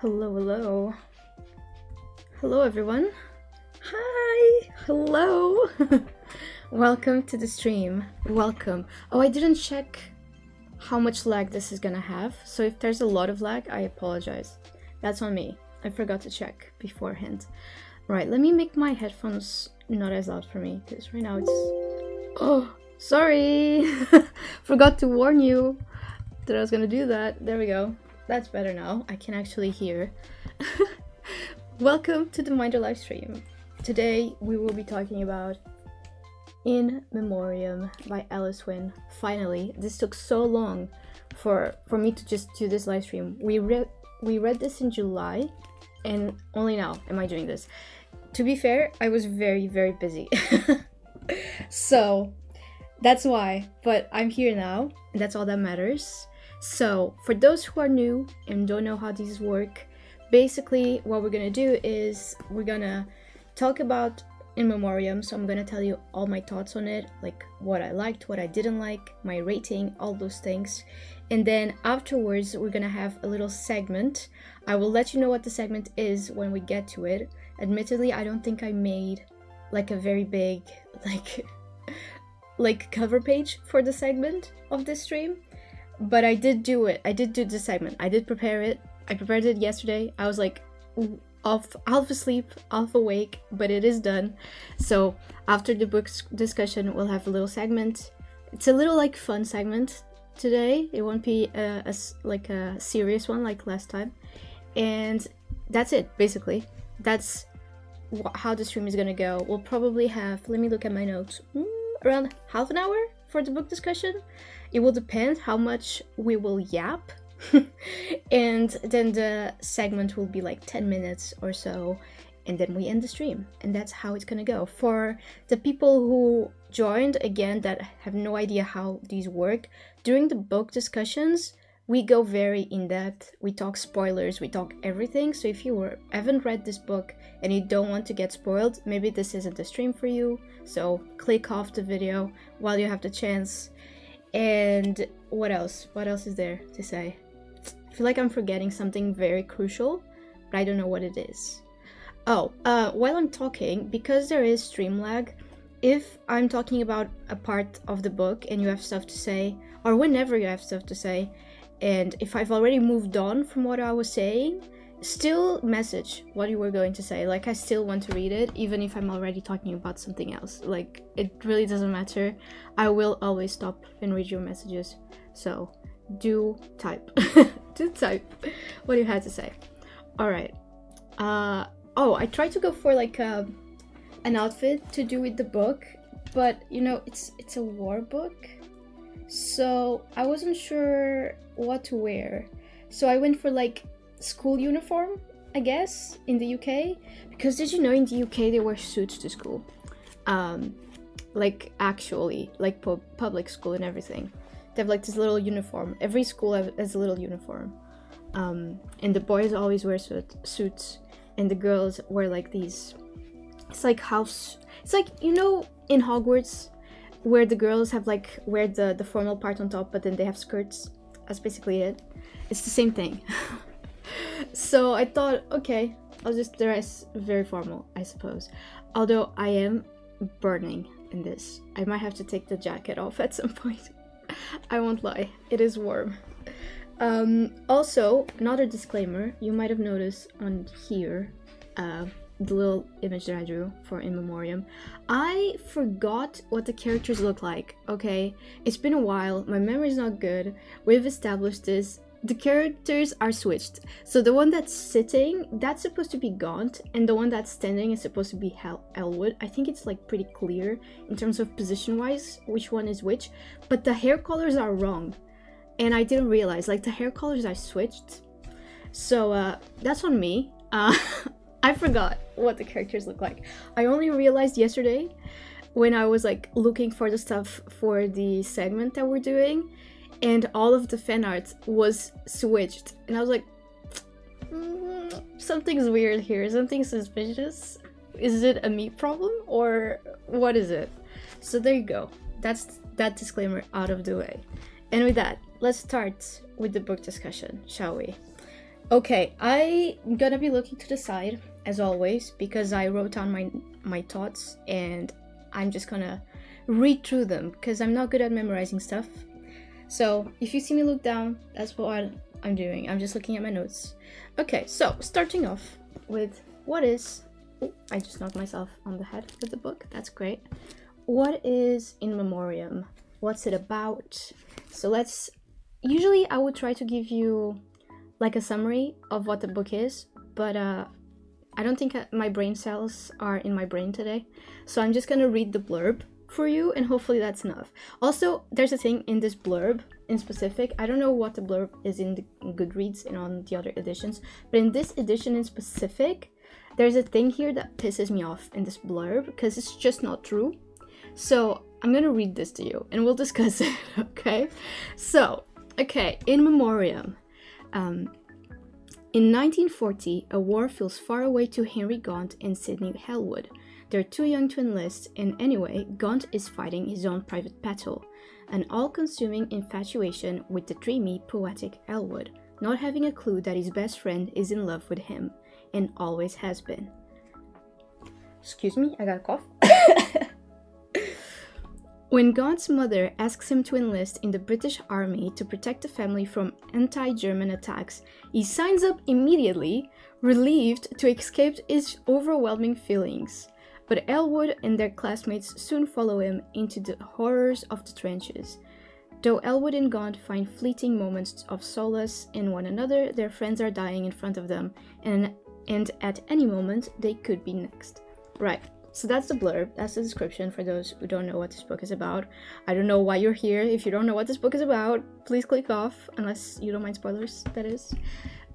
Hello, hello. Hello, everyone. Hi. Hello. Welcome to the stream. Welcome. Oh, I didn't check how much lag this is gonna have. So if there's a lot of lag, I apologize. That's on me. I forgot to check beforehand. Right, let me make my headphones not as loud for me, because right now it's... Oh, sorry. Forgot to warn you that I was gonna do that. There we go. That's better now. I can actually hear. Welcome to the Minder live stream. Today we will be talking about In Memoriam by Alice Wynne. Finally, this took so long for me to just do this live stream. We read this in July, and only now am I doing this. To be fair, I was very busy. So that's why, but I'm here now, and that's all that matters. So for those who are new and don't know how these work, basically what we're gonna do is we're gonna talk about In Memoriam. So I'm gonna tell you all my thoughts on it, like what I liked, what I didn't like, my rating, all those things. And then afterwards we're gonna have a little segment. I will let you know what the segment is when we get to it. Admittedly, I don't think I made like a very big like cover page for the segment of this stream. But I did do it. I did do the segment. I did prepare it. I prepared it yesterday. I was like half asleep, half awake, but it is done. So after the book discussion, we'll have a little segment. It's a little like fun segment today. It won't be a serious one like last time. And that's it, basically. That's how the stream is gonna go. We'll probably have, let me look at my notes, around half an hour for the book discussion. It will depend how much we will yap. And then the segment will be like 10 minutes or so, and then we end the stream. And that's how it's gonna go. For the people who joined, again, that have no idea how these work, during the book discussions, we go very in-depth. We talk spoilers, we talk everything. So if you haven't read this book and you don't want to get spoiled, maybe this isn't the stream for you. So click off the video while you have the chance. And what else? What else is there to say? I feel like I'm forgetting something very crucial, but I don't know what it is. Oh, while I'm talking, because there is stream lag, if I'm talking about a part of the book and you have stuff to say, or whenever you have stuff to say, and if I've already moved on from what I was saying, still message what you were going to say. Like, I still want to read it, even if I'm already talking about something else. Like, it really doesn't matter. I will always stop and read your messages. So, do type. Do type what you had to say. Alright. Oh, I tried to go for like an outfit to do with the book, but you know, it's a war book. So, I wasn't sure what to wear. So, I went for like school uniform, I guess, in the UK, because did you know in the UK they wear suits to school, like actually, like public school and everything. They have like this little uniform. Every school has a little uniform, and the boys always wear suits, and the girls wear like these. It's like house. It's like, you know, in Hogwarts, where the girls have like wear the formal part on top, but then they have skirts. That's basically it. It's the same thing. So I thought, okay, I'll just dress very formal, I suppose. Although I am burning in this. I might have to take the jacket off at some point. I won't lie, it is warm. Also, another disclaimer, you might have noticed on here, the little image that I drew for In Memoriam. I forgot what the characters look like, okay? It's been a while, my memory's not good, we've established this. The characters are switched. So the one that's sitting, that's supposed to be Gaunt, and the one that's standing is supposed to be Elwood. I think it's like pretty clear in terms of position-wise which one is which, but the hair colors are wrong. And I didn't realize, like, the hair colors are switched. So that's on me. I forgot what the characters look like. I only realized yesterday when I was like looking for the stuff for the segment that we're doing, and all of the fan art was switched. And I was like, something's weird here, something suspicious. Is it a me problem or what is it? So there you go. That's that disclaimer out of the way. And with that, let's start with the book discussion, shall we? Okay, I'm gonna be looking to the side as always because I wrote down my thoughts and I'm just gonna read through them because I'm not good at memorizing stuff. So if you see me look down, that's what I'm doing. I'm just looking at my notes. Okay, so starting off with what is... Oh, I just knocked myself on the head with the book. That's great. What is In Memoriam? What's it about? So let's... Usually I would try to give you like a summary of what the book is, but I don't think my brain cells are in my brain today. So I'm just gonna read the blurb for you and hopefully that's enough. Also, there's a thing in this blurb in specific. I don't know what the blurb is in the Goodreads and on the other editions, but in this edition in specific, there's a thing here that pisses me off in this blurb because it's just not true. So I'm gonna read this to you and we'll discuss it, okay? So, okay, In Memoriam. In 1940, a war feels far away to Henry Gaunt and Sidney Hellwood. They're too young to enlist, and anyway, Gaunt is fighting his own private battle, an all-consuming infatuation with the dreamy, poetic Elwood, not having a clue that his best friend is in love with him, and always has been. Excuse me, I got a cough. When Gaunt's mother asks him to enlist in the British Army to protect the family from anti-German attacks, he signs up immediately, relieved to escape his overwhelming feelings. But Elwood and their classmates soon follow him into the horrors of the trenches. Though Elwood and Gaunt find fleeting moments of solace in one another, their friends are dying in front of them, and at any moment they could be next. Right. So that's the blurb, that's the description for those who don't know what this book is about. I don't know why you're here. If you don't know what this book is about, please click off, unless you don't mind spoilers, that is.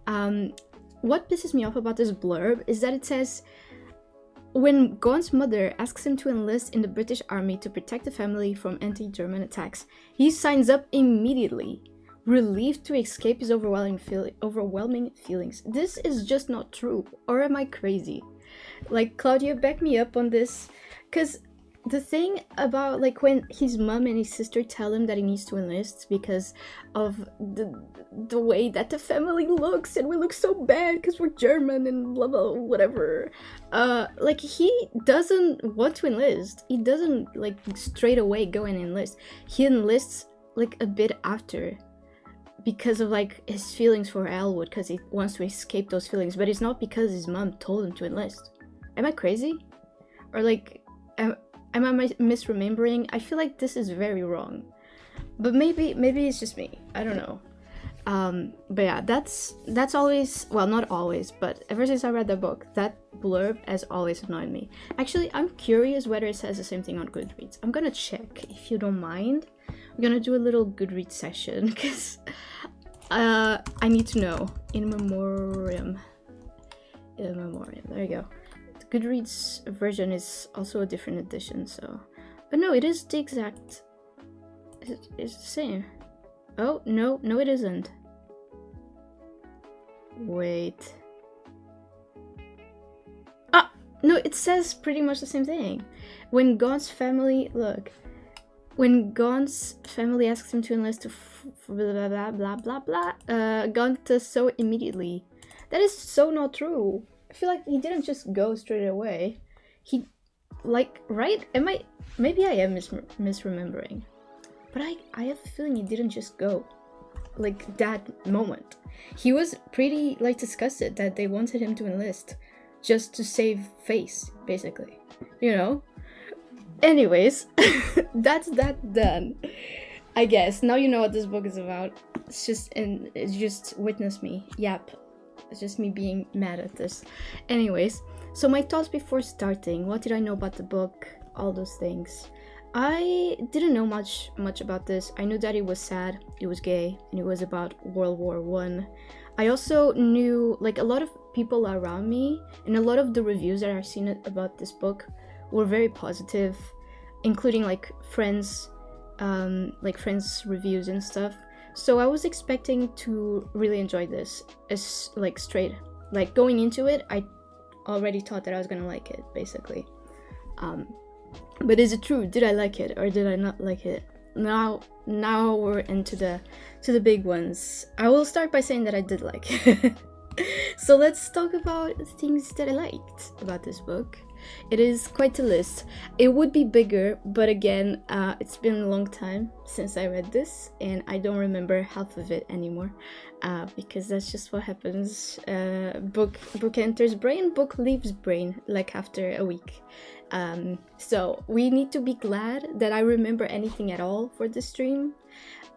What pisses me off about this blurb is that it says, when Gaunt's mother asks him to enlist in the British Army to protect the family from anti-German attacks, he signs up immediately, relieved to escape his overwhelming feelings. This is just not true, or am I crazy? Like, Claudia, back me up on this, because the thing about, like, when his mom and his sister tell him that he needs to enlist because of the way that the family looks, and we look so bad because we're German and blah blah whatever, like, he doesn't want to enlist. He doesn't, like, straight away go and enlist. He enlists, like, a bit after, because of, like, his feelings for Elwood, because he wants to escape those feelings, but it's not because his mom told him to enlist. Am I crazy? Or, like, am I misremembering? I feel like this is very wrong. But maybe it's just me. I don't know. But yeah, that's always, well, not always, but ever since I read the book, that blurb has always annoyed me. Actually, I'm curious whether it says the same thing on Goodreads. I'm gonna check, if you don't mind. I'm gonna do a little Goodreads session, because I need to know. In Memoriam. In Memoriam, there you go. The Goodreads version is also a different edition, so... But no, it is the exact... It's the same. Oh, no, it isn't. Wait. Ah! No, it says pretty much the same thing. When Gaunt's family... Look. When Gaunt's family asks him to enlist to blah blah blah blah blah, Gaunt does so immediately. That is so not true. I feel like he didn't just go straight away. He, like, right? Maybe I am misremembering. But I have a feeling he didn't just go, like, that moment. He was pretty, like, disgusted that they wanted him to enlist just to save face, basically. You know? Anyways, that's that done. I guess now you know what this book is about. It's just witness me. Yep. It's just me being mad at this. Anyways, so my thoughts before starting. What did I know about the book? All those things. I didn't know much about this. I knew that it was sad, it was gay, and it was about World War I. I also knew, like, a lot of people around me, and a lot of the reviews that I've seen about this book were very positive, including, like, friends reviews and stuff. So I was expecting to really enjoy this, as, like, straight. Like, going into it, I already thought that I was gonna like it, basically. But is it true? Did I like it or did I not like it? Now we're into the big ones. I will start by saying that I did like it. So let's talk about things that I liked about this book. It is quite a list. It would be bigger, but again, it's been a long time since I read this, and I don't remember half of it anymore, because that's just what happens. Book enters brain, book leaves brain, like after a week. So we need to be glad that I remember anything at all for this stream.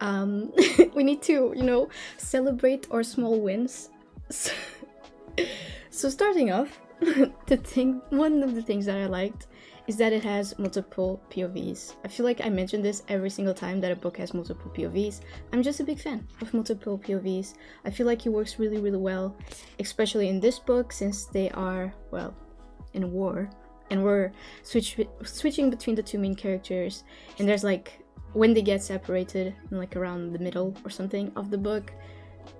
We need to, celebrate our small wins. So starting off, one of the things that I liked is that it has multiple POVs. I feel like I mention this every single time that a book has multiple POVs. I'm just a big fan of multiple POVs. I feel like it works really, really well, especially in this book, since they are, well, in a war, and we're switching between the two main characters, and there's like, when they get separated, like around the middle or something of the book,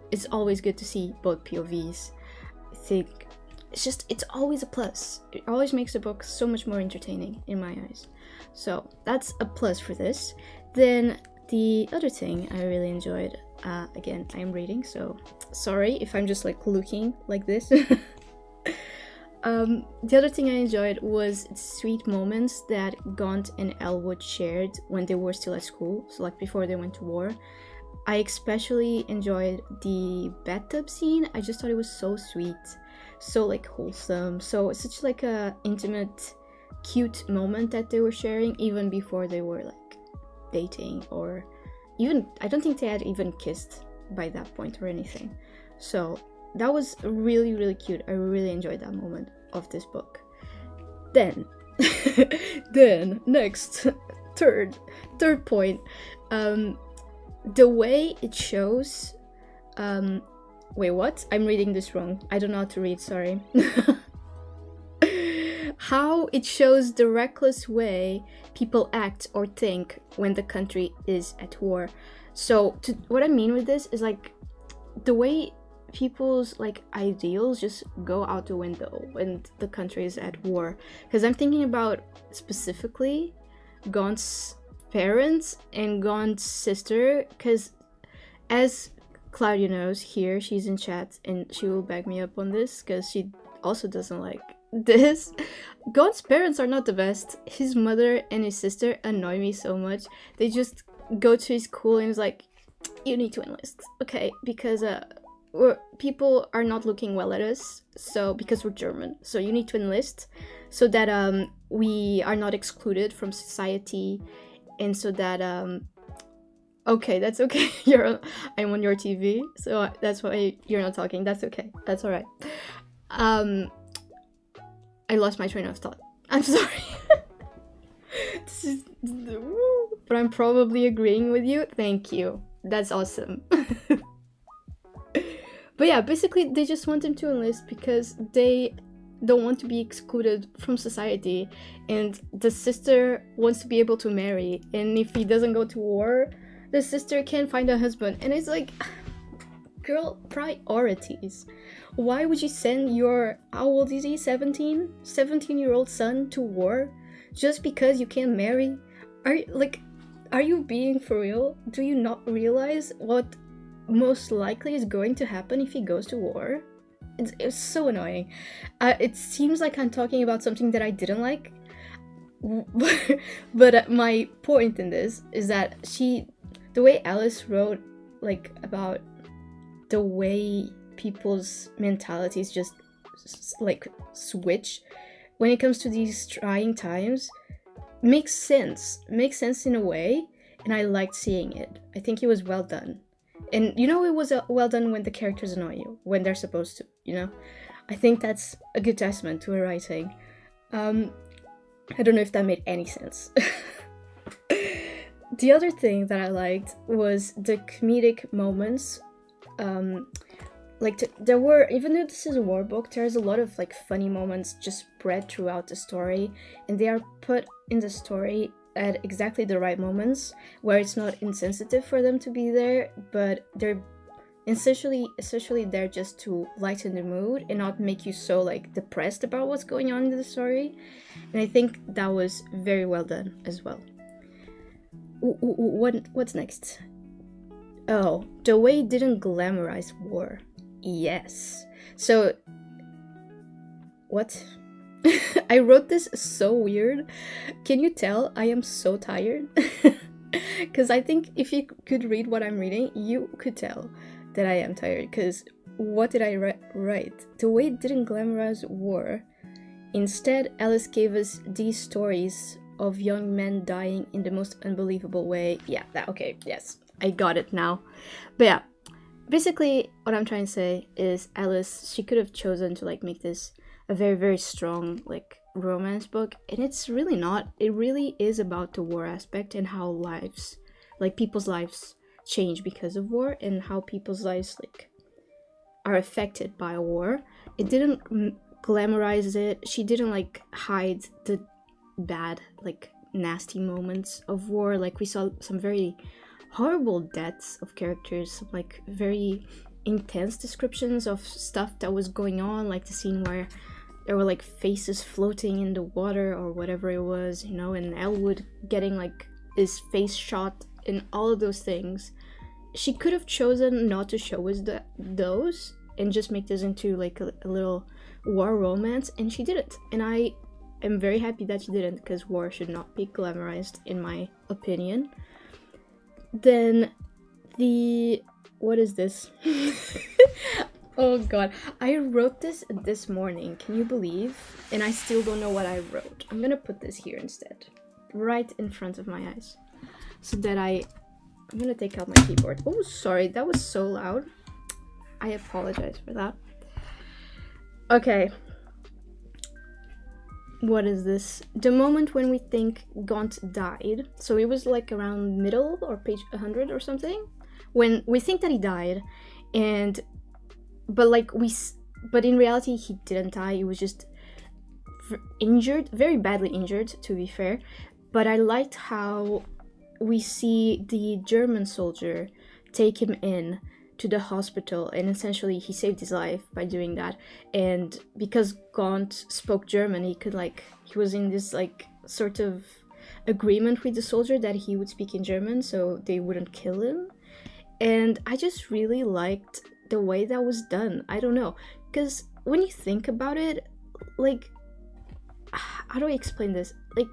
it's always good to see both POVs. I think it's always a plus. It always makes the book so much more entertaining in my eyes. So that's a plus for this. Then the other thing I really enjoyed, again, I'm reading, so sorry if I'm just like looking like this. The other thing I enjoyed was sweet moments that Gaunt and Elwood shared when they were still at school, so like before they went to war. I especially enjoyed the bathtub scene. I just thought it was so sweet, so like wholesome, so it's such like a intimate, cute moment that they were sharing, even before they were like dating, or even, I don't think they had even kissed by that point or anything. So that was really, really cute. I really enjoyed that moment of this book. Then next, third point, the way it shows, wait, what? I'm reading this wrong. I don't know how to read, sorry. How it shows the reckless way people act or think when the country is at war. So what I mean with this is like the way people's like ideals just go out the window when the country is at war. Because I'm thinking about specifically Gaunt's parents and Gaunt's sister, because as Claudia knows here, she's in chat and she will back me up on this because she also doesn't like this. Gaunt's parents are not the best. His mother and his sister annoy me so much. They just go to his school and it's like, you need to enlist, okay, because people are not looking well at us, so because we're German, so you need to enlist so that we are not excluded from society. And so that, okay, that's okay. I'm on your TV, so that's why you're not talking. That's okay. That's all right. I lost my train of thought. I'm sorry. But I'm probably agreeing with you. Thank you. That's awesome. But yeah, basically, they just want him to enlist because they don't want to be excluded from society, and the sister wants to be able to marry, and if he doesn't go to war, the sister can't find a husband. And it's like, girl, priorities. Why would you send your, how old is he, 17-year-old son to war just because you can't marry? Are you being for real? Do you not realize what most likely is going to happen if he goes to war? It's so annoying. It seems like I'm talking about something that I didn't like, but my point in this is that the way Alice wrote like about the way people's mentalities just like switch when it comes to these trying times makes sense in a way, and I liked seeing it. I think it was well done. And it was well done when the characters annoy you, when they're supposed to, I think that's a good testament to her writing. I don't know if that made any sense. The other thing that I liked was the comedic moments. There were, even though this is a war book, there's a lot of like funny moments just spread throughout the story, and they are put in the story at exactly the right moments where it's not insensitive for them to be there, but they're essentially there just to lighten the mood and not make you so like depressed about what's going on in the story. And I think that was very well done as well. What's next? Oh, the way it didn't glamorize war. Yes. So, what? I wrote this so weird. Can you tell I am so tired? Because I think if you could read what I'm reading, you could tell that I am tired. Because what did I write? The way it didn't glamorize war. Instead, Alice gave us these stories of young men dying in the most unbelievable way. Yeah, okay, yes, I got it now. But yeah, basically what I'm trying to say is Alice, she could have chosen to like make this a very, very strong like romance book, and it's really not. It really is about the war aspect and how lives, like people's lives change because of war, and how people's lives like are affected by a war. It didn't glamorize it. She didn't like hide the bad, like nasty moments of war. Like we saw some very horrible deaths of characters, some like very intense descriptions of stuff that was going on, like the scene where there were like faces floating in the water or whatever it was, you know, and Elwood getting like his face shot and all of those things. She could have chosen not to show us those and just make this into like a little war romance, and she didn't. And I am very happy that she didn't, because war should not be glamorized in my opinion. Then what is this? Oh god, I wrote this morning, can you believe? And I still don't know what I wrote. I'm gonna put this here instead, right in front of my eyes, so that I'm gonna take out my keyboard. Oh, sorry, that was so loud. I apologize for that. Okay. What is this? The moment when we think Gaunt died. So it was like around middle or page 100 or something, when we think that he died, but in reality he didn't die. He was just injured, very badly injured, to be fair. But I liked how we see the German soldier take him in to the hospital, and essentially he saved his life by doing that. And because Gaunt spoke German, he was in this like sort of agreement with the soldier that he would speak in German so they wouldn't kill him. And I just really liked the way that was done. I don't know, because when you think about it, like, how do I explain this? Like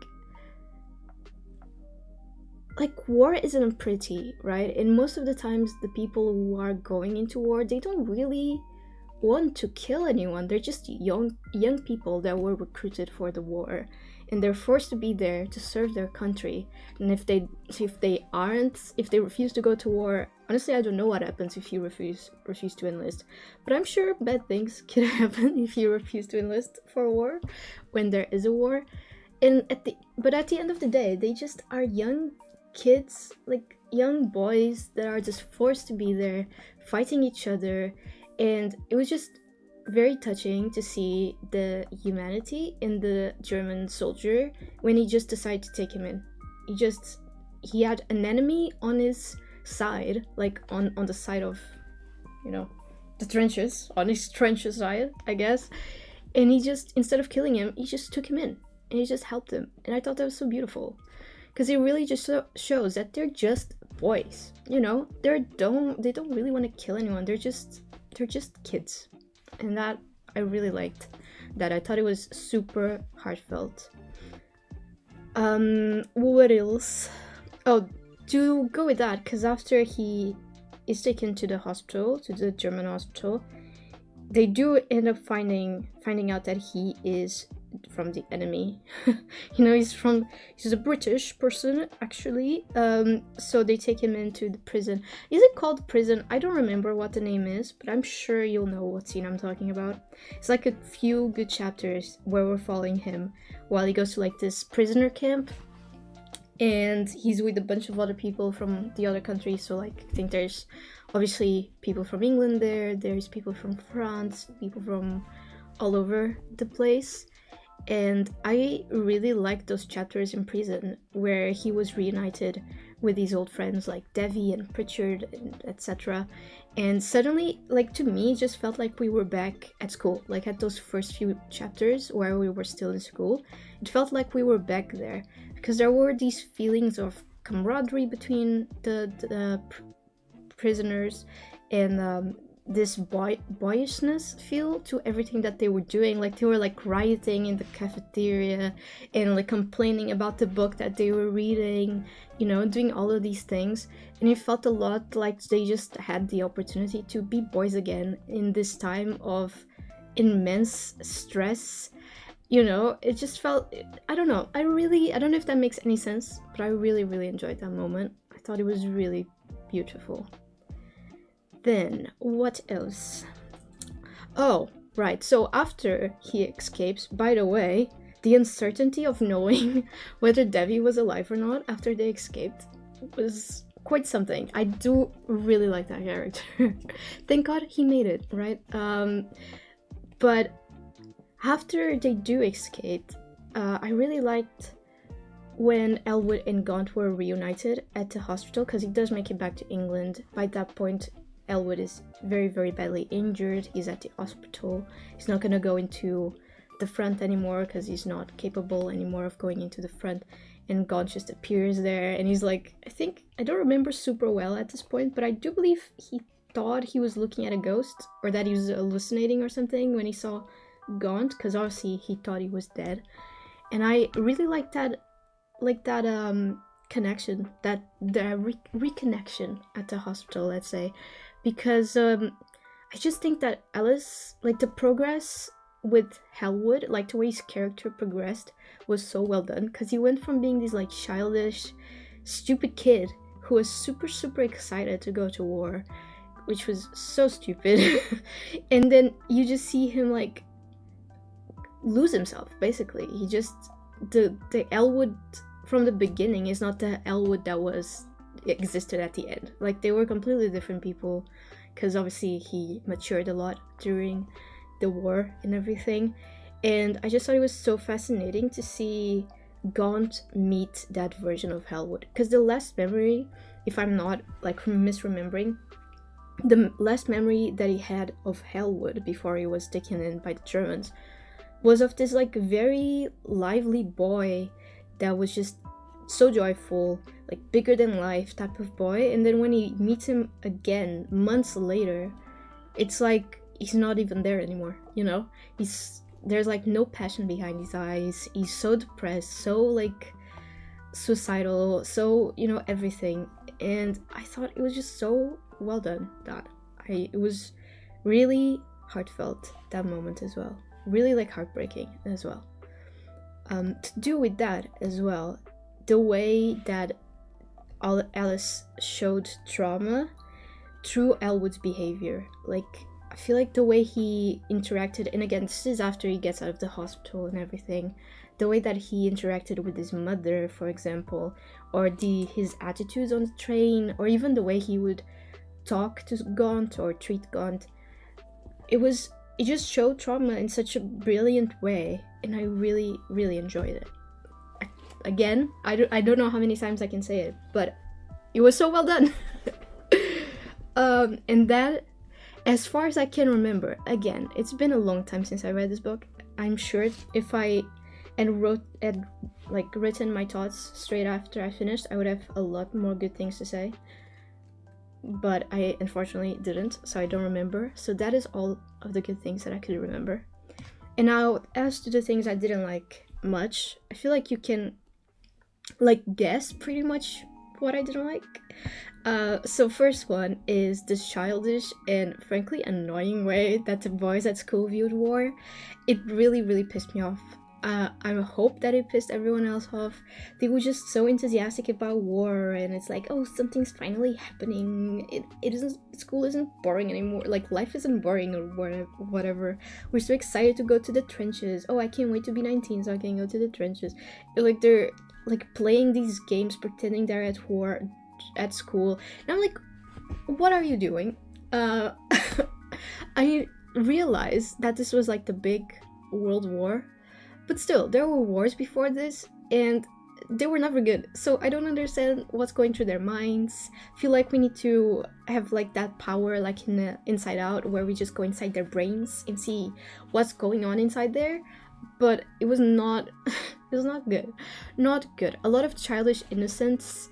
war isn't pretty, right? And most of the times the people who are going into war, they don't really want to kill anyone. They're just young people that were recruited for the war, and they're forced to be there to serve their country. And if they refuse to go to war, honestly I don't know what happens if you refuse to enlist, but I'm sure bad things can happen if you refuse to enlist for war when there is a war. And at the end of the day, they just are young kids, like young boys that are just forced to be there fighting each other. And it was just very touching to see the humanity in the German soldier when he just decided to take him in. He had an enemy on his side, like on the side of, you know, the trenches, on his trenches side, I guess. And he just, instead of killing him, he just took him in and he just helped him. And I thought that was so beautiful, because it really just shows that they're just boys, you know. They don't really want to kill anyone. They're just kids, and that I really liked. That I thought it was super heartfelt. What else? Oh, to go with that, because after he is taken to the hospital, to the German hospital, they do end up finding out that he is from the enemy. You know, he's a British person actually. So they take him into the prison. Is it called prison? I don't remember what the name is, but I'm sure you'll know what scene I'm talking about. It's like a few good chapters where we're following him while he goes to like this prisoner camp, and he's with a bunch of other people from the other countries. So like I think there's obviously people from England there's people from France, people from all over the place. And I really liked those chapters in prison where he was reunited with these old friends like Devi and Pritchard, and etc. And suddenly, like, to me, it just felt like we were back at school. Like at those first few chapters where we were still in school, it felt like we were back there, because there were these feelings of camaraderie between the prisoners, and this boyishness feel to everything that they were doing. Like they were like rioting in the cafeteria and like complaining about the book that they were reading, you know, doing all of these things. And it felt a lot like they just had the opportunity to be boys again in this time of immense stress. You know, it just felt, I don't know, I don't know if that makes any sense, but I really enjoyed that moment. I thought it was really beautiful. Then, what else? Oh, right, so after he escapes, by the way, the uncertainty of knowing whether Devi was alive or not after they escaped was quite something. I do really like that character. Thank God he made it, right? But after they do escape, I really liked when Elwood and Gaunt were reunited at the hospital, because he does make it back to England. By that point, Elwood is very badly injured. He's at the hospital. He's not gonna go into the front anymore because he's not capable anymore of going into the front. And Gaunt just appears there, and he's like, I don't remember super well at this point, but I do believe he thought he was looking at a ghost, or that he was hallucinating or something when he saw Gaunt, because obviously he thought he was dead. And I really like that connection, that the reconnection at the hospital, let's say, because I just think that Alice, like the progress with Elwood, like the way his character progressed was so well done, because he went from being this like childish, stupid kid who was super excited to go to war, which was so stupid, and then you just see him like lose himself, basically. He just, the Elwood from the beginning is not the Elwood that existed at the end. Like, they were completely different people, because obviously he matured a lot during the war and everything. And I just thought it was so fascinating to see Gaunt meet that version of Elwood, because the last memory, if I'm not like misremembering, the last memory that he had of Elwood before he was taken in by the Germans was of this like very lively boy that was just so joyful, like bigger than life type of boy. And then when he meets him again months later, it's like he's not even there anymore, you know? There's like no passion behind his eyes. He's so depressed, so like suicidal, so, you know, everything. And I thought it was just so well done. It was really heartfelt, that moment as well. Really like heartbreaking as well. To do with that as well, the way that Alice showed trauma through Elwood's behavior. Like, I feel like the way he interacted, and again, this is after he gets out of the hospital and everything, the way that he interacted with his mother, for example, or his attitudes on the train, or even the way he would talk to Gaunt or treat Gaunt, it just showed trauma in such a brilliant way, and I really enjoyed it. Again, I don't know how many times I can say it, but it was so well done. And that, as far as I can remember, again, it's been a long time since I read this book. I'm sure if I written my thoughts straight after I finished, I would have a lot more good things to say. But I unfortunately didn't, so I don't remember. So that is all of the good things that I could remember. And now, as to the things I didn't like much, I feel like you can like guess pretty much what I didn't like. So first one is this childish and frankly annoying way that the boys at school viewed war. It really pissed me off. I hope that it pissed everyone else off. They were just so enthusiastic about war, and it's like, oh, something's finally happening. It isn't, school isn't boring anymore. Like, life isn't boring or whatever. We're so excited to go to the trenches. Oh, I can't wait to be 19 so I can go to the trenches. Like, they're like playing these games pretending they're at war at school. And I'm like, what are you doing? I realized that this was like the big world war. But still, there were wars before this, and they were never good. So I don't understand what's going through their minds. I feel like we need to have like that power, like in the Inside Out, where we just go inside their brains and see what's going on inside there. But it was not, it was not good. Not good. A lot of childish innocence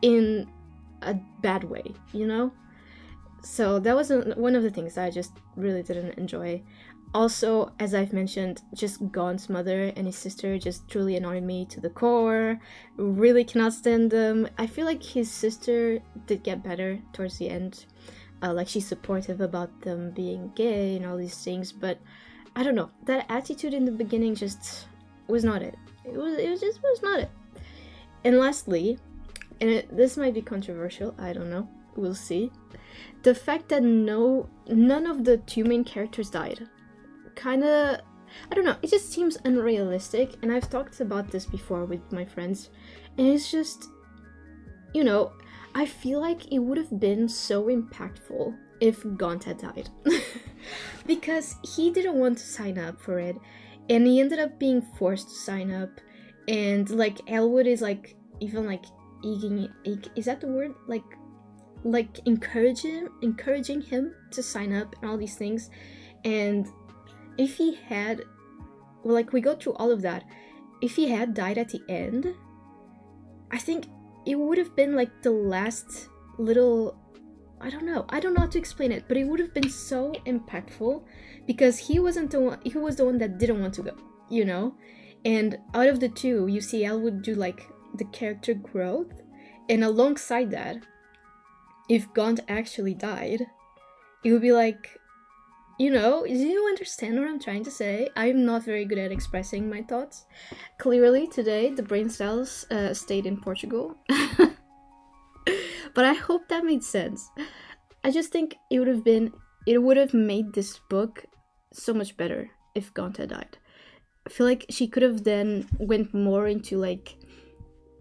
in a bad way, you know? So that was one of the things that I just really didn't enjoy. Also, as I've mentioned, just Gaunt's mother and his sister just truly annoyed me to the core. Really cannot stand them. I feel like his sister did get better towards the end. Like, she's supportive about them being gay and all these things, but I don't know. That attitude in the beginning just was not it. It just was not it. And lastly, and this might be controversial, I don't know, we'll see. The fact that none of the two main characters died. Kinda, I don't know, it just seems unrealistic, and I've talked about this before with my friends, and it's just, you know, I feel like it would have been so impactful if Gaunt had died. Because he didn't want to sign up for it, and he ended up being forced to sign up, and like Elwood is like, even like egging, is that the word? Like encouraging him to sign up and all these things. And if he had, well, like, we go through all of that, if he had died at the end, I think it would have been like the last little, I don't know how to explain it, but it would have been so impactful, because he wasn't the one, he was the one that didn't want to go, you know? And out of the two, you see Elwood do like the character growth, and alongside that, if Gaunt actually died, it would be like, you know, do you understand what I'm trying to say? I'm not very good at expressing my thoughts. Clearly, today, the brain cells stayed in Portugal. But I hope that made sense. I just think it would have made this book so much better if Gaunt had died. I feel like she could have then went more into, like,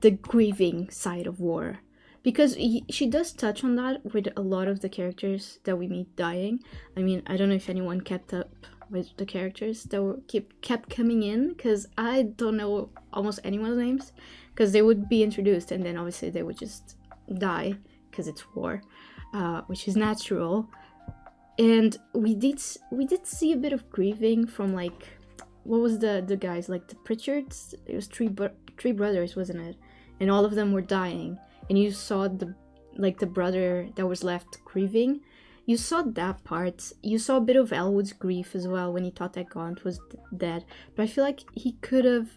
the grieving side of war. Because she does touch on that with a lot of the characters that we meet dying. I mean, I don't know if anyone kept up with the characters that kept coming in, because I don't know almost anyone's names, because they would be introduced and then obviously they would just die because it's war, which is natural. And we did see a bit of grieving from, like, what was the guys, like the Pritchards? It was three brothers, wasn't it? And all of them were dying. And you saw the brother that was left grieving. You saw that part. You saw a bit of Elwood's grief as well when he thought that Gaunt was dead. But I feel like she could have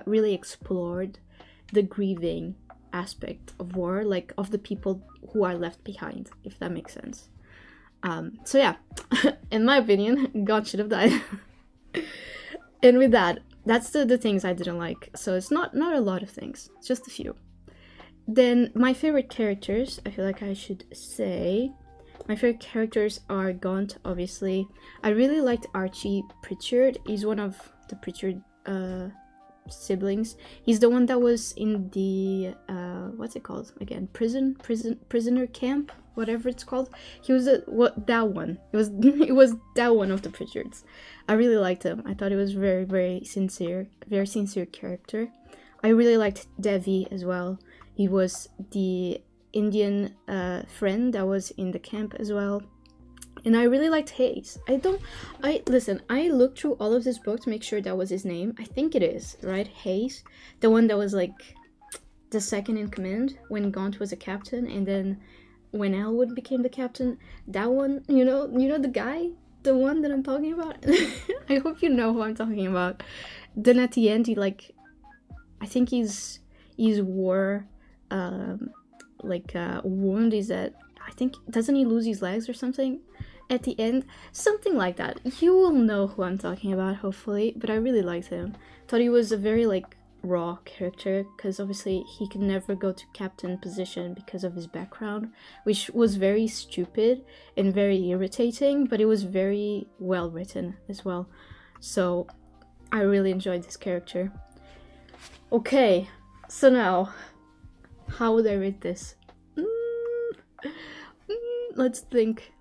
really explored the grieving aspect of war, like of the people who are left behind, if that makes sense. So yeah, in my opinion, Gaunt should have died. And with that, that's the things I didn't like. So it's not a lot of things, it's just a few. Then my favorite characters, I feel like I should say, my favorite characters are Gaunt, obviously. I really liked Archie Pritchard. He's one of the Pritchard siblings. He's the one that was in the what's it called again? Prisoner camp, whatever it's called. He was that one. It was that one of the Pritchards. I really liked him. I thought he was very sincere character. I really liked Devi as well. He was the Indian friend that was in the camp as well. And I really liked Hayes. I looked through all of this book to make sure that was his name. I think it is, right? Hayes. The one that was like the second in command when Gaunt was a captain, and then when Elwood became the captain. That one, you know the guy? The one that I'm talking about? I hope you know who I'm talking about. Then at the end, I think he's wore wound is that, I think, doesn't he lose his legs or something at the end? Something like that. You will know who I'm talking about, hopefully. But I really liked him. Thought he was a very raw character, because obviously he could never go to captain position because of his background, which was very stupid and very irritating, but it was very well written as well. So I really enjoyed this character. Okay, so now, how would I rate this? Let's think.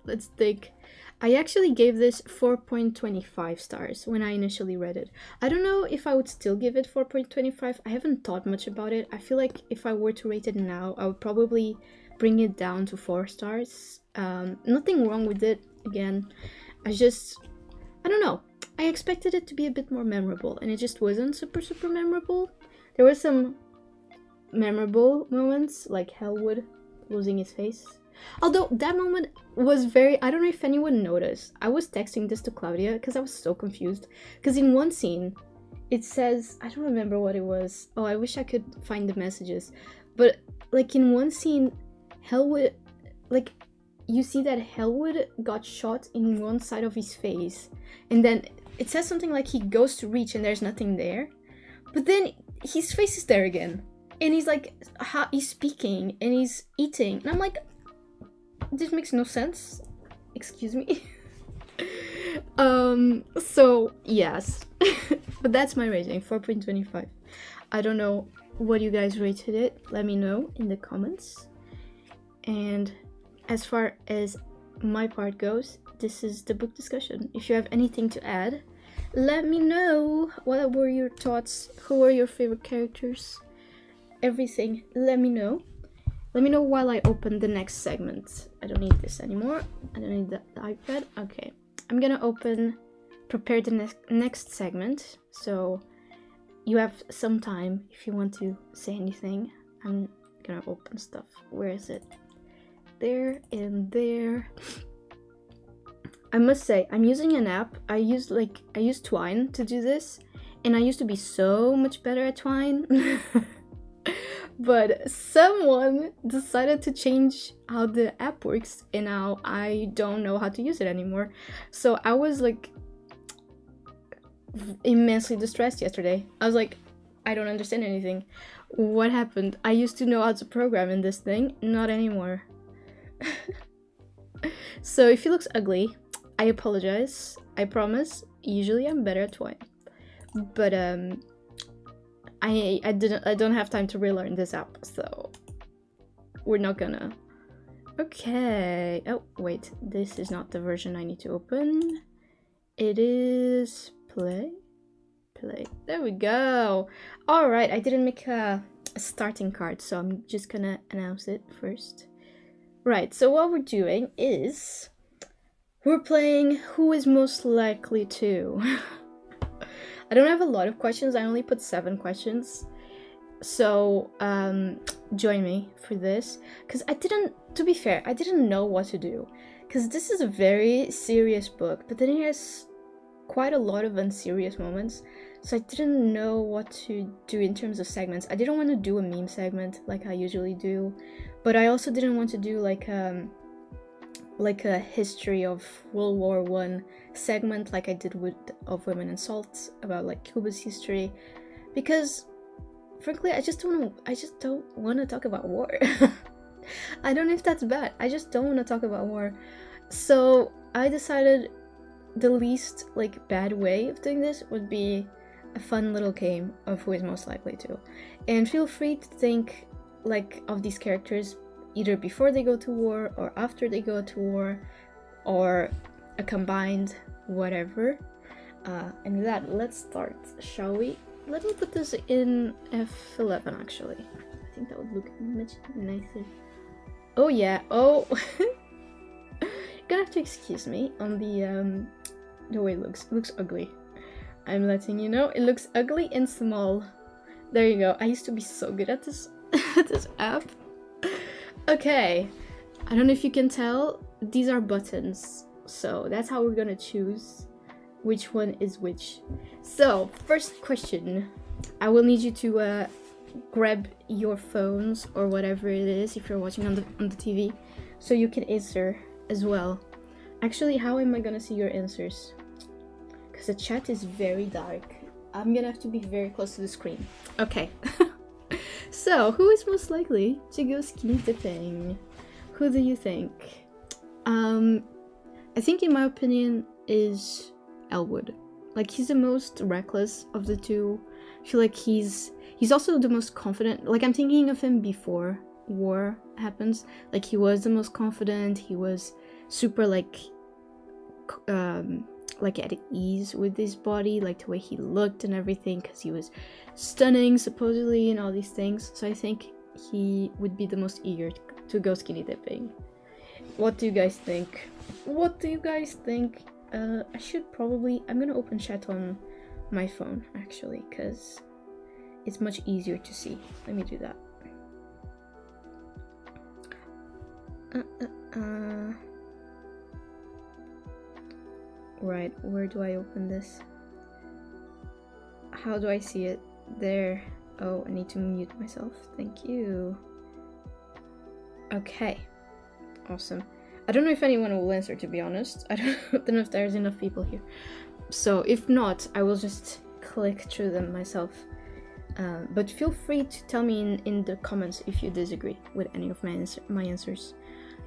I actually gave this 4.25 stars when I initially read it. I don't know if I would still give it 4.25. I haven't thought much about it. I feel like if I were to rate it now, I would probably bring it down to 4 stars. Nothing wrong with it. Again, I don't know. I expected it to be a bit more memorable, and it just wasn't super memorable. There were some memorable moments, like Elwood losing his face Although that moment was very, I don't know if anyone noticed. I was texting this to Claudia because I was so confused. Because in one scene, it says, I don't remember what it was. Oh, I wish I could find the messages. But like in one scene, Hellwood, like you see that Hellwood got shot in one side of his face. And then it says something like he goes to reach and there's nothing there. But then his face is there again. And he's like, he's speaking and he's eating. And I'm like, this makes no sense. Excuse me. So yes. But that's my rating, 4.25. I don't know what you guys rated it. Let me know in the comments. And as far as my part goes, this is the book discussion. If you have anything to add, let me know. What were your thoughts? Who were your favorite characters? Everything, let me know. Let me know while I open the next segment. I don't need this anymore. I don't need the iPad. Okay, I'm gonna prepare the next segment. So you have some time if you want to say anything. I'm gonna open stuff. Where is it? There and there. I must say, I'm using an app. I use Twine to do this, and I used to be so much better at Twine. But someone decided to change how the app works, and now I don't know how to use it anymore. So I was like immensely distressed yesterday. I was like, I don't understand anything. What happened? I used to know how to program in this thing, not anymore. So if it looks ugly, I apologize. I promise. Usually I'm better at Twine. But I don't have time to relearn this app, so we're not gonna. Okay. Oh wait, this is not the version I need to open. It is play. There we go. All right, I didn't make a starting card, so I'm just gonna announce it first. Right. So what we're doing is we're playing Who is Most Likely to. I don't have a lot of questions. I only put 7 questions. So join me for this. Because to be fair, I didn't know what to do. Because this is a very serious book, but then it has quite a lot of unserious moments. So I didn't know what to do in terms of segments. I didn't want to do a meme segment like I usually do. But I also didn't want to do like a history of World War I segment like I did with Of Women and Salt about like Cuba's history, because frankly I just don't want to talk about war. I don't know if that's bad. I just don't want to talk about war. So I decided the least like bad way of doing this would be a fun little game of Who is Most Likely to. And feel free to think like of these characters either before they go to war or after they go to war, or a combined whatever. And with that, let's start, shall we? Let me put this in F11 actually. I think that would look much nicer. Oh yeah, oh. You're gonna have to excuse me on the way it looks. It looks ugly. I'm letting you know, it looks ugly and small. There you go. I used to be so good at this this app. Okay, I don't know if you can tell, these are buttons, so that's how we're gonna choose which one is which. So first question, I will need you to grab your phones or whatever it is if you're watching on the TV, so you can answer as well. Actually, how am I gonna see your answers? Because the chat is very dark. I'm gonna have to be very close to the screen. Okay. So, who is most likely to go skinny dipping? Who do you think? I think in my opinion is Elwood. Like, he's the most reckless of the two. I feel like he's also the most confident. Like, I'm thinking of him before war happens. Like, he was the most confident. He was super like at ease with his body, like the way he looked and everything, because he was stunning supposedly and all these things. So I think he would be the most eager to go skinny dipping. What do you guys think? What do you guys think? I'm gonna open chat on my phone actually, because it's much easier to see. Let me do that. Right, where do I open this? How do I see it? There. Oh, I need to mute myself. Thank you. Okay. Awesome. I don't know if anyone will answer, to be honest. I don't know if there's enough people here. So if not, I will just click through them myself. But feel free to tell me in the comments if you disagree with any of my answers.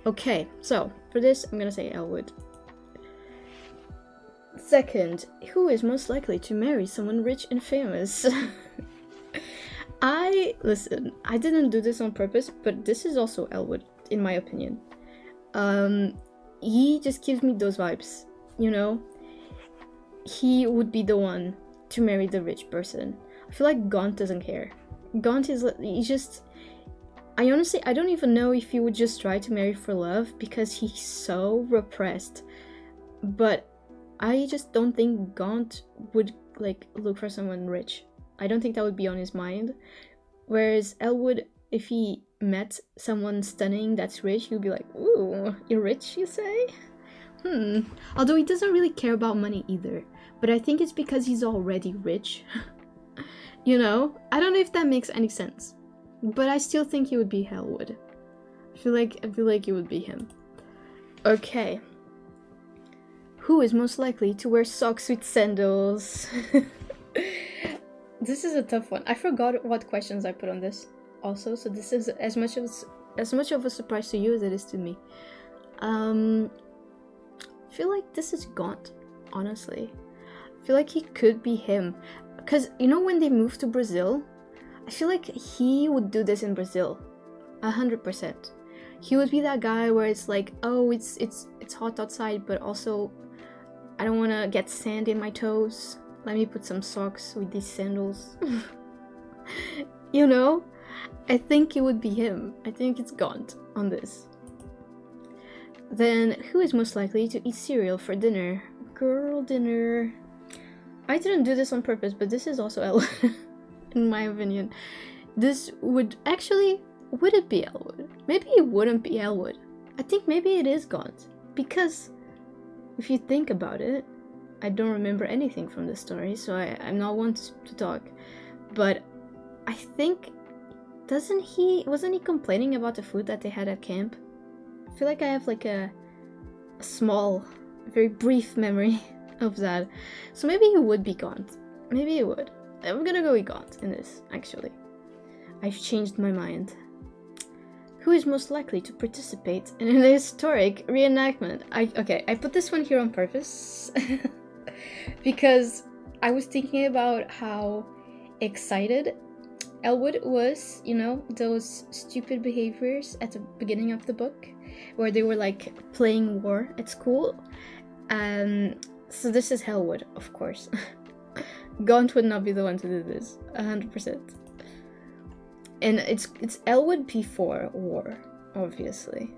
Okay, so for this, I'm gonna say Elwood. Second, who is most likely to marry someone rich and famous? Listen, I didn't do this on purpose, but this is also Elwood, in my opinion. He just gives me those vibes, you know? He would be the one to marry the rich person. I feel like Gaunt doesn't care. Gaunt is, I don't even know if he would just try to marry for love because he's so repressed. But I just don't think Gaunt would like look for someone rich. I don't think that would be on his mind. Whereas Elwood, if he met someone stunning that's rich, he would be like, ooh, you're rich, you say? Although he doesn't really care about money either. But I think it's because he's already rich. You know? I don't know if that makes any sense. But I still think he would be Elwood. I feel like it would be him. Okay. Who is most likely to wear socks with sandals? This is a tough one. I forgot what questions I put on this also, so this is as much of a surprise to you as it is to me. I feel like this is Gaunt, honestly. I feel like he could be him. Because, you know, when they moved to Brazil, I feel like he would do this in Brazil. 100%. He would be that guy where it's like, oh, it's hot outside, but also I don't want to get sand in my toes. Let me put some socks with these sandals. You know? I think it would be him. I think it's Gaunt on this. Then, who is most likely to eat cereal for dinner? Girl dinner. I didn't do this on purpose, but this is also Elwood, in my opinion. This would actually... Would it be Elwood? Maybe it wouldn't be Elwood. I think maybe it is Gaunt. Because if you think about it, I don't remember anything from the story, so I'm not one to talk. But I think... Wasn't he complaining about the food that they had at camp? I feel like I have like a small, very brief memory of that. So maybe he would be Gaunt. Maybe he would. I'm gonna go with Gaunt in this, actually. I've changed my mind. Who is most likely to participate in an historic reenactment? I put this one here on purpose. Because I was thinking about how excited Elwood was, you know, those stupid behaviors at the beginning of the book, where they were like playing war at school. So this is Elwood, of course. Gaunt would not be the one to do this, 100%. And it's Elwood before war, obviously.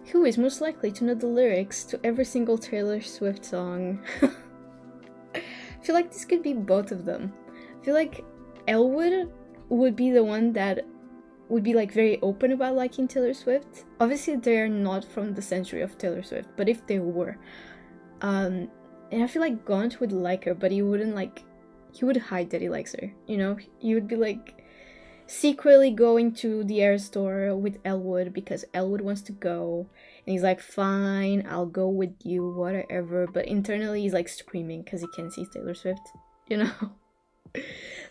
Who is most likely to know the lyrics to every single Taylor Swift song? I feel like this could be both of them. I feel like Elwood would be the one that would be like very open about liking Taylor Swift. Obviously they're not from the century of Taylor Swift, but if they were, and I feel like Gaunt would like her, but he wouldn't like, he would hide that he likes her, you know? He would be like secretly going to the air store with Elwood because Elwood wants to go, and he's like, fine, I'll go with you, whatever, but internally he's like screaming because he can't see Taylor Swift, you know?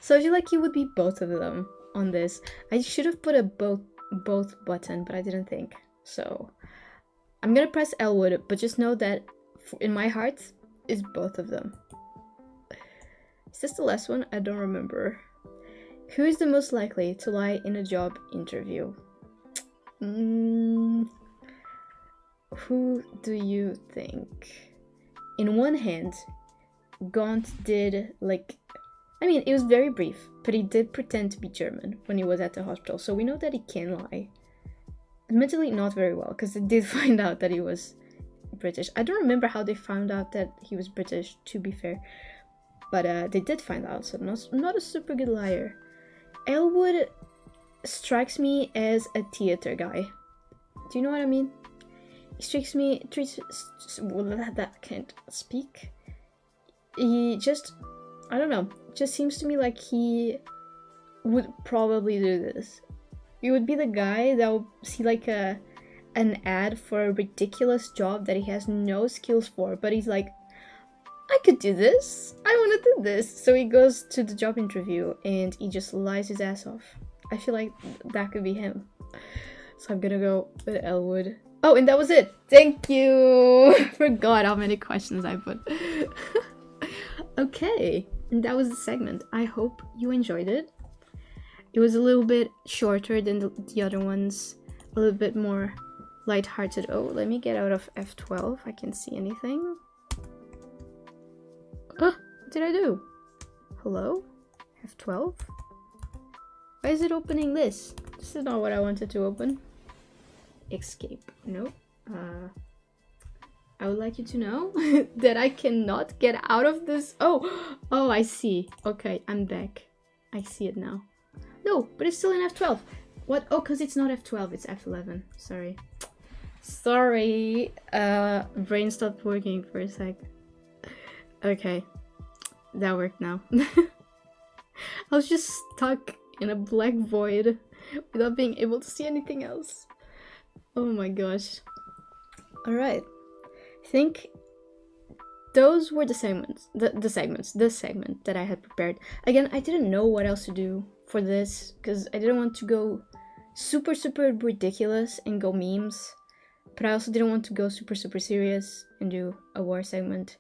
So I feel like he would be both of them on this. I should have put a both button, but I didn't think. So I'm gonna press Elwood, but just know that in my heart is both of them. Is this the last one? I don't remember. Who is the most likely to lie in a job interview? Who do you think? In one hand, Gaunt did like... I mean, it was very brief, but he did pretend to be German when he was at the hospital, so we know that he can lie. Admittedly, not very well, because they did find out that he was British. I don't remember how they found out that he was British, to be fair, but they did find out, so not a super good liar. Elwood strikes me as a theater guy. Do you know what I mean? That can't speak. He just, I don't know, just seems to me like he would probably do this. He would be the guy that will see like an ad for a ridiculous job that he has no skills for, but he's like, I could do this, I want to do this. So he goes to the job interview and he just lies his ass off. I feel like that could be him. So I'm gonna go with Elwood. Oh, and that was it. Thank you. I forgot how many questions I put. Okay, and that was the segment. I hope you enjoyed it. It was a little bit shorter than the other ones, a little bit more lighthearted. Oh, let me get out of F12. I can't see anything. What did I do? Hello? F12? Why is it opening this? This is not what I wanted to open. Escape. Nope. I would like you to know that I cannot get out of this. Oh, I see. Okay, I'm back. I see it now. No, but it's still in F12. What? Oh, because it's not F12, it's F11. Sorry. Brain stopped working for a sec. Okay, that worked now. I was just stuck in a black void without being able to see anything else. Oh my gosh. Alright. I think those were the segments. The segment that I had prepared. Again, I didn't know what else to do for this because I didn't want to go super ridiculous and go memes, but I also didn't want to go super serious and do a war segment.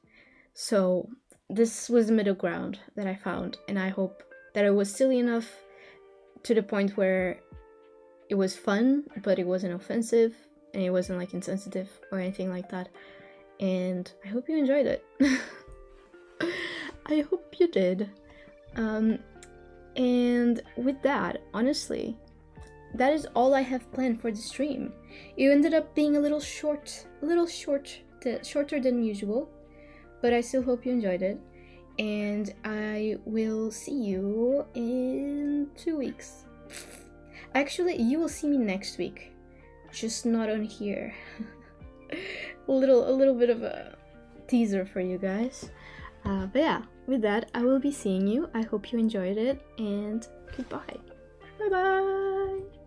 So this was the middle ground that I found, and I hope that it was silly enough to the point where it was fun, but it wasn't offensive, and it wasn't like insensitive or anything like that. And I hope you enjoyed it. I hope you did. And with that, honestly, that is all I have planned for the stream. It ended up being a little shorter than usual, but I still hope you enjoyed it. And I will see you in 2 weeks. Actually, you will see me next week, just not on here. a little bit of a teaser for you guys. But yeah, with that, I will be seeing you. I hope you enjoyed it, and goodbye. Bye bye.